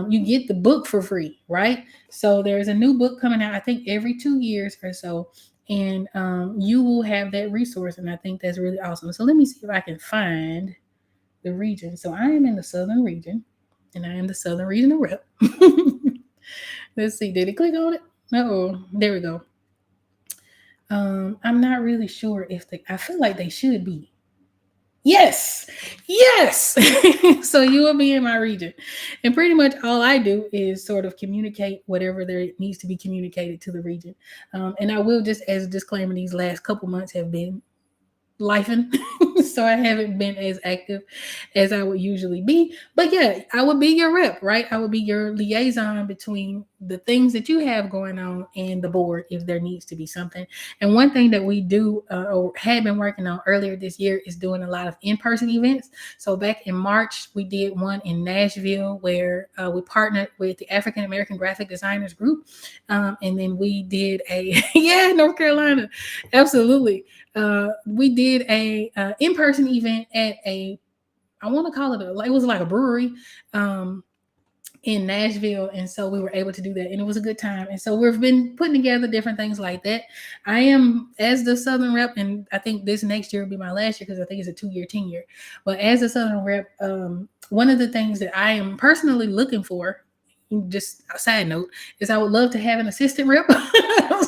You get the book for free, right? So there's a new book coming out, I think every 2 years or so, and you will have that resource, and I think that's really awesome. So let me see if I can find the region. So I am in the southern region, and I am the southern regional rep. Let's see, did it click on it? Oh, there we go. I'm not really sure if I feel like they should be. Yes. So you will be in my region. And pretty much all I do is sort of communicate whatever there needs to be communicated to the region. And I will just, as a disclaimer, these last couple months have been lifing. So I haven't been as active as I would usually be. But yeah, I would be your rep, right? I would be your liaison between the things that you have going on and the board if there needs to be something. And one thing that we do or had been working on earlier this year is doing a lot of in-person events. So back in March, we did one in Nashville where we partnered with the African American Graphic Designers Group. And then we did North Carolina. Absolutely. We did a in-person event at I want to call it was like a brewery in Nashville, and so we were able to do that, and it was a good time. And so we've been putting together different things like that. I am, as the Southern rep, and I think this next year will be my last year because I think it's a 2-year tenure. But as a Southern rep, one of the things that I am personally looking for, just a side note, is I would love to have an assistant rep.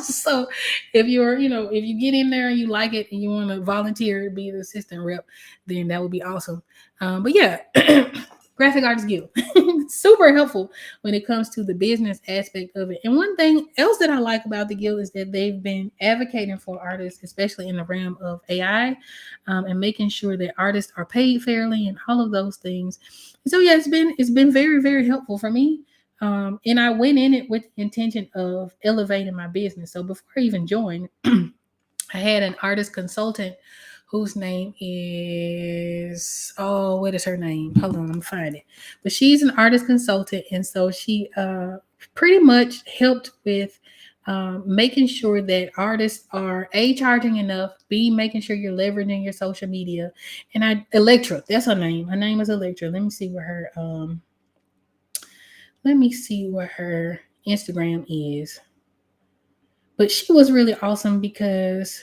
So if if you get in there and you like it and you want to volunteer to be the assistant rep, then that would be awesome. But yeah, Graphic Artist Guild, super helpful when it comes to the business aspect of it. And one thing else that I like about the guild is that they've been advocating for artists, especially in the realm of AI, and making sure that artists are paid fairly and all of those things. And so yeah, it's been very, very helpful for me. And I went in it with the intention of elevating my business. So before I even joined, I had an artist consultant whose name is, what is her name? Hold on, I'm find it. But she's an artist consultant, and so she pretty much helped with making sure that artists are charging enough, B, making sure you're leveraging your social media. And Electra, that's her name. Her name is Electra. Let me see where her Instagram is. But she was really awesome because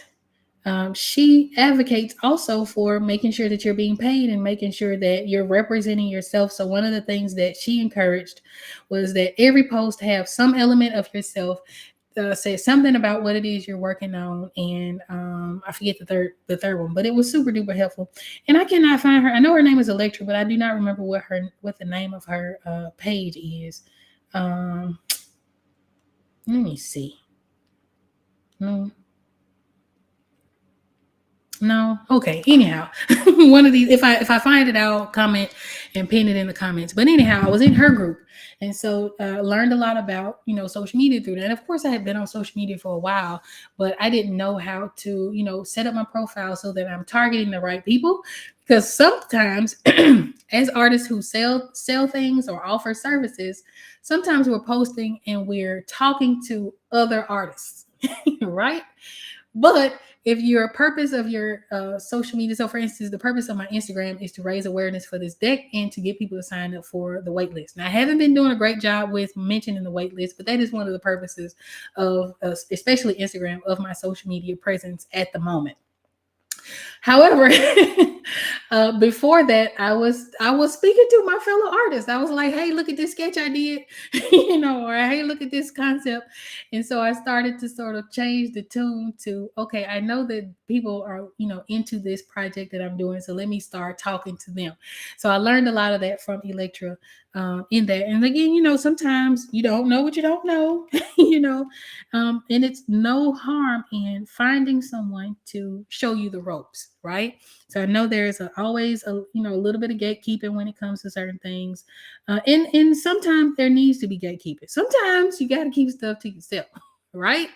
she advocates also for making sure that you're being paid and making sure that you're representing yourself. So one of the things that she encouraged was that every post have some element of yourself. said something about what it is you're working on, and I forget the third one, but it was super duper helpful. And I cannot find her. I know her name is Electra, but I do not remember what the name of her page is. Um, Let me see. No, no. Okay. Anyhow, one of these. If I find it, I'll comment and pin it in the comments. But anyhow, I was in her group, and so learned a lot about social media through that. And of course, I had been on social media for a while, but I didn't know how to set up my profile so that I'm targeting the right people. Because sometimes, as artists who sell things or offer services, sometimes we're posting and we're talking to other artists, right? But if your purpose of your social media, so for instance, the purpose of my Instagram is to raise awareness for this deck and to get people to sign up for the wait list. Now, I haven't been doing a great job with mentioning the wait list, but that is one of the purposes of, especially Instagram, of my social media presence at the moment. However, before that, I was speaking to my fellow artists. I was like, "Hey, look at this sketch I did," or "Hey, look at this concept." And so I started to sort of change the tune to, "Okay, I know that people are into this project that I'm doing, so let me start talking to them." So I learned a lot of that from Electra in that. And again, sometimes you don't know what you don't know, you know, and it's no harm in finding someone to show you the ropes, right? So I know there's always a little bit of gatekeeping when it comes to certain things, and sometimes there needs to be gatekeeping. Sometimes you got to keep stuff to yourself, right?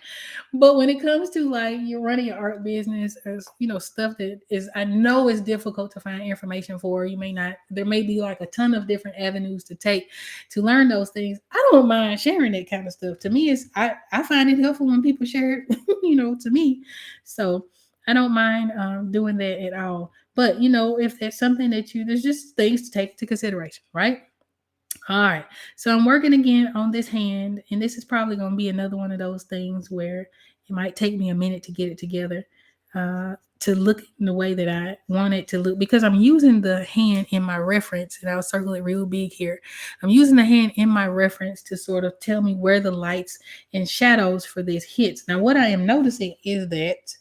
But when it comes to like you're running an art business, as stuff that is I know is difficult to find information for. You may not. There may be like a ton of different avenues to take to learn those things. I don't mind sharing that kind of stuff. To me, I find it helpful when people share it, to me. So I don't mind doing that at all. But if there's something there's just things to take into consideration, right? All right. So I'm working again on this hand, and this is probably going to be another one of those things where it might take me a minute to get it together, to look in the way that I want it to look, because I'm using the hand in my reference, and I'll circle it real big here. I'm using the hand in my reference to sort of tell me where the lights and shadows for this hits. Now, what I am noticing is that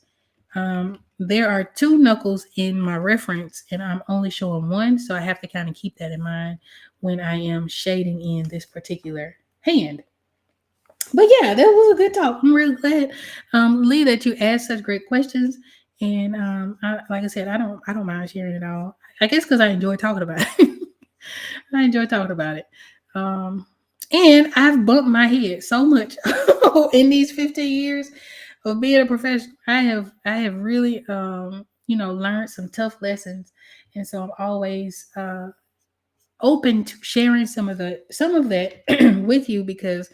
there are two knuckles in my reference, and I'm only showing one, so I have to kind of keep that in mind when I am shading in this particular hand. But yeah, that was a good talk. I'm really glad, Lee, that you asked such great questions. And like I said, I don't mind sharing it all. I guess because I enjoy talking about it. I enjoy talking about it. Um, and I've bumped my head so much in these 15 years of being a professional. I have really learned some tough lessons, and so I'm always open to sharing some of that with you, because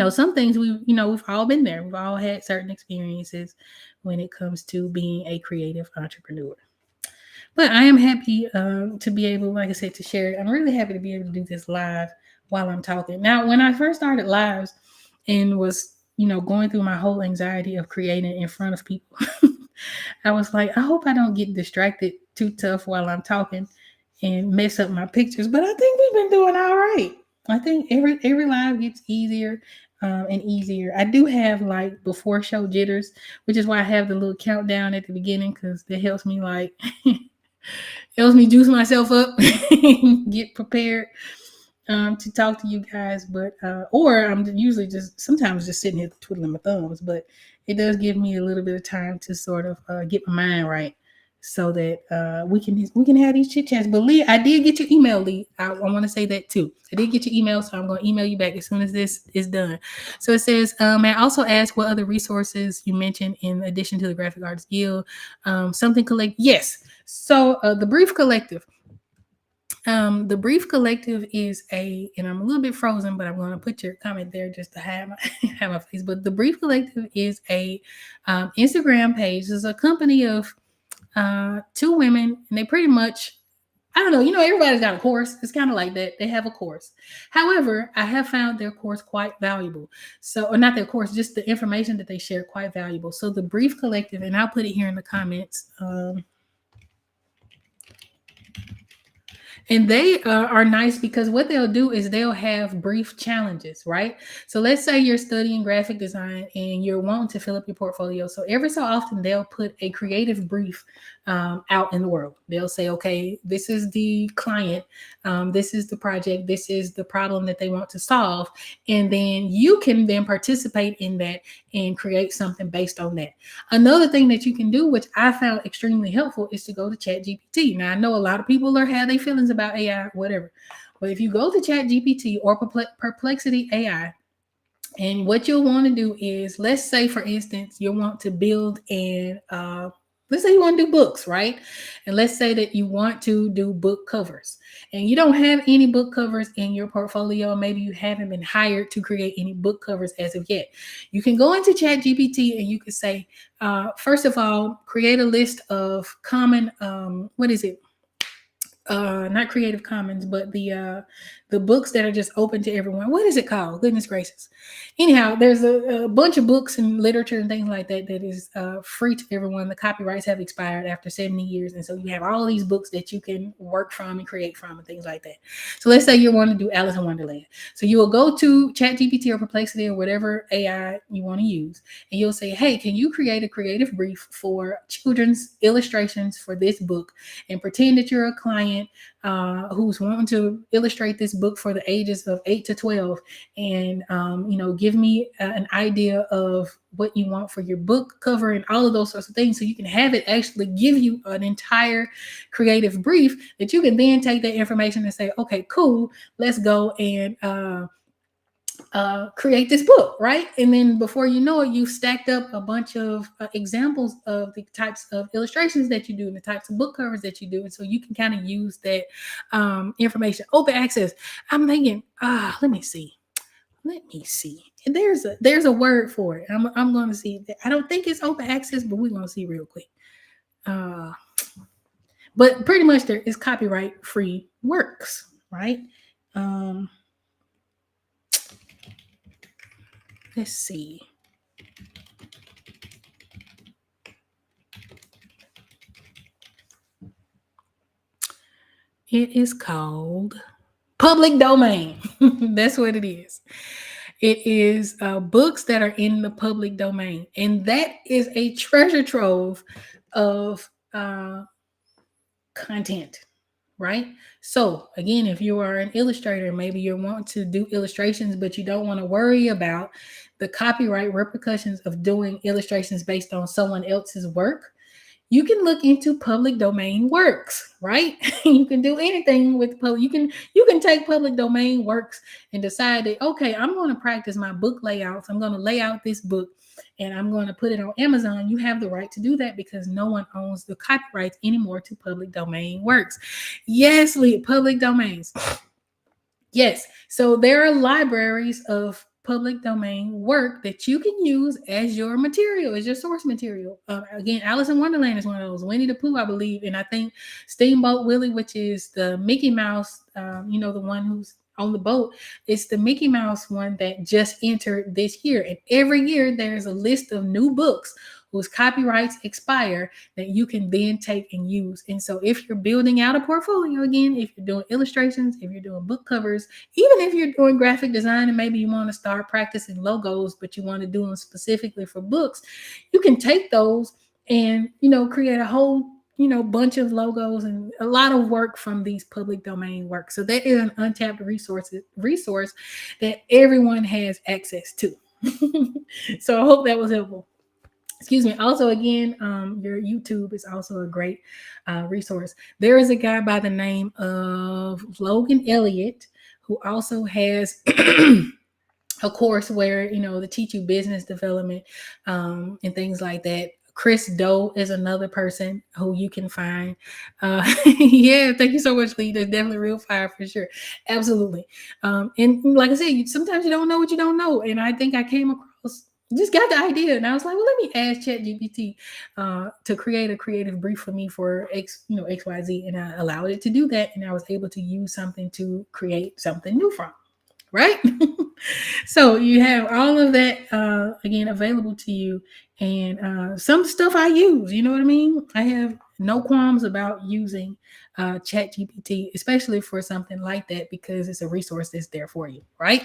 some things we've all been there. We've all had certain experiences when it comes to being a creative entrepreneur. But I am happy to be able, like I said, to share it. I'm really happy to be able to do this live while I'm talking. Now, when I first started lives and was, going through my whole anxiety of creating in front of people, I was like, I hope I don't get distracted too tough while I'm talking and mess up my pictures. But I think we've been doing all right. I think every live gets easier and easier. I do have like before show jitters, which is why I have the little countdown at the beginning, because that helps me like helps me juice myself up and get prepared to talk to you guys. But or I'm usually just sometimes just sitting here twiddling my thumbs, but it does give me a little bit of time to sort of get my mind right, so that we can have these chit chats. But Lee, I did get your email, Lee. I want to say that too. I did get your email, so I'm going to email you back as soon as this is done. So it says, I also asked what other resources you mentioned in addition to the Graphic Artists Guild. Something collect. Yes. So the Brief Collective. The Brief Collective is and I'm a little bit frozen, but I'm going to put your comment there just to have my, have my face. But the Brief Collective is a Instagram page. It's a company of two women, and they pretty much, I don't know, everybody's got a course. It's kind of like that. They have a course. However, I have found their course quite valuable. So, or not their course, just the information that they share quite valuable. So the Brief Collective, and I'll put it here in the comments. And they are nice because what they'll do is they'll have brief challenges, right? So let's say you're studying graphic design and you're wanting to fill up your portfolio. So every so often they'll put a creative brief out in the world. They'll say, okay, this is the client, this is the project, this is the problem that they want to solve, and then you can then participate in that and create something based on that. Another thing that you can do, which I found extremely helpful, is to go to Chat GPT. Now I know a lot of people are have their feelings about AI, whatever, but if you go to Chat GPT or Perplexity AI, and what you'll want to do is, let's say, for instance, you'll want to build an, let's say you want to do books, right? And let's say that you want to do book covers and you don't have any book covers in your portfolio. Maybe you haven't been hired to create any book covers as of yet. You can go into Chat GPT and you can say, first of all, create a list of common, what is it? Not Creative Commons, but the books that are just open to everyone. What is it called? Goodness gracious. Anyhow, there's a bunch of books and literature and things like that that is free to everyone. The copyrights have expired after 70 years, and so you have all these books that you can work from and create from and things like that. So let's say you want to do Alice in Wonderland. So you will go to ChatGPT or Perplexity or whatever AI you want to use, and you'll say, "Hey, can you create a creative brief for children's illustrations for this book?" And pretend that you're a client who's wanting to illustrate this book for the ages of 8 to 12, and give me an idea of what you want for your book cover and all of those sorts of things, so you can have it actually give you an entire creative brief that you can then take that information and say, okay, cool, let's go and create this book, right? And then before you know it, you've stacked up a bunch of examples of the types of illustrations that you do and the types of book covers that you do. And so you can kind of use that information. Open access. I'm thinking, let me see. There's a word for it. I'm going to see. I don't think it's open access, but we're going to see real quick. But pretty much there is copyright free works, right? Let's see. It is called public domain. That's what it is. It is books that are in the public domain. And that is a treasure trove of content, right? So again, if you are an illustrator, maybe you want to do illustrations, but you don't want to worry about the copyright repercussions of doing illustrations based on someone else's work. You can look into public domain works, right? You can do anything with public. You can take public domain works and decide that, okay, I'm going to practice my book layouts. I'm going to lay out this book and I'm going to put it on Amazon. You have the right to do that because no one owns the copyrights anymore to public domain works. Yes, public domains. Yes. So there are libraries of public domain work that you can use as your material, as your source material. Again, Alice in Wonderland is one of those. Winnie the Pooh, I believe, and I think Steamboat Willie, which is the Mickey Mouse, the one who's on the boat. It's the Mickey Mouse one that just entered this year. And every year there's a list of new books whose copyrights expire that you can then take and use. And so if you're building out a portfolio, again, if you're doing illustrations, if you're doing book covers, even if you're doing graphic design and maybe you want to start practicing logos, but you want to do them specifically for books, you can take those and, create a whole bunch of logos and a lot of work from these public domain works. So that is an untapped resource that everyone has access to. So I hope that was helpful. Excuse me. Also, again, your YouTube is also a great resource. There is a guy by the name of Logan Elliott who also has a course where they teach you business development and things like that. Chris Doe is another person who you can find. Yeah, thank you so much, Lee. That's definitely real fire for sure. Absolutely. And like I said, sometimes you don't know what you don't know. And I think I came across, just got the idea, and I was like, well, let me ask ChatGPT to create a creative brief for me for XYZ, and I allowed it to do that, and I was able to use something to create something new from. Right? So you have all of that again available to you, and some stuff I use. You know what I mean? I have no qualms about using chat gpt, especially for something like that, because it's a resource that's there for you, right?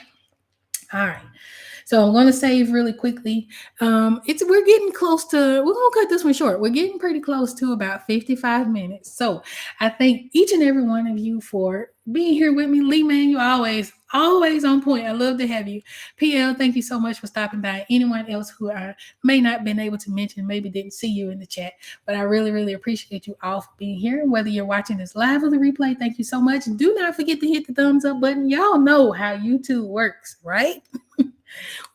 All right. So I'm going to save really quickly. It's we're getting close to. We're going to cut this one short. We're getting pretty close to about 55 minutes. So I thank each and every one of you for being here with me. Lee, man, you always on point. I love to have you. PL, thank you so much for stopping by. Anyone else who I may not been able to mention, maybe didn't see you in the chat, but I really, really appreciate you all for being here. Whether you're watching this live or the replay, thank you so much. Do not forget to hit the thumbs up button. Y'all know how YouTube works, right?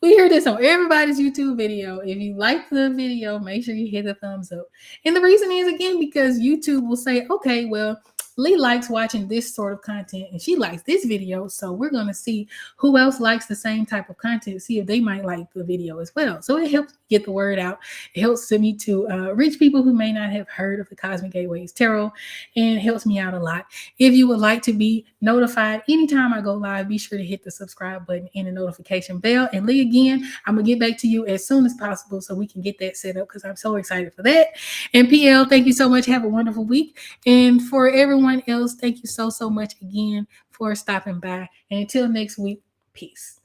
We hear this on everybody's YouTube video. If you like the video, make sure you hit the thumbs up. And the reason is, again, because YouTube will say, okay, well, Lee likes watching this sort of content and she likes this video. So we're going to see who else likes the same type of content, see if they might like the video as well. So it helps get the word out. It helps me to reach people who may not have heard of the Cosmic Gateways Tarot, and it helps me out a lot. If you would like to be notified anytime I go live, be sure to hit the subscribe button and the notification bell. And Lee, again, I'm going to get back to you as soon as possible so we can get that set up, because I'm so excited for that. And PL, thank you so much. Have a wonderful week. And for everyone else, thank you so much again for stopping by. And until next week, peace.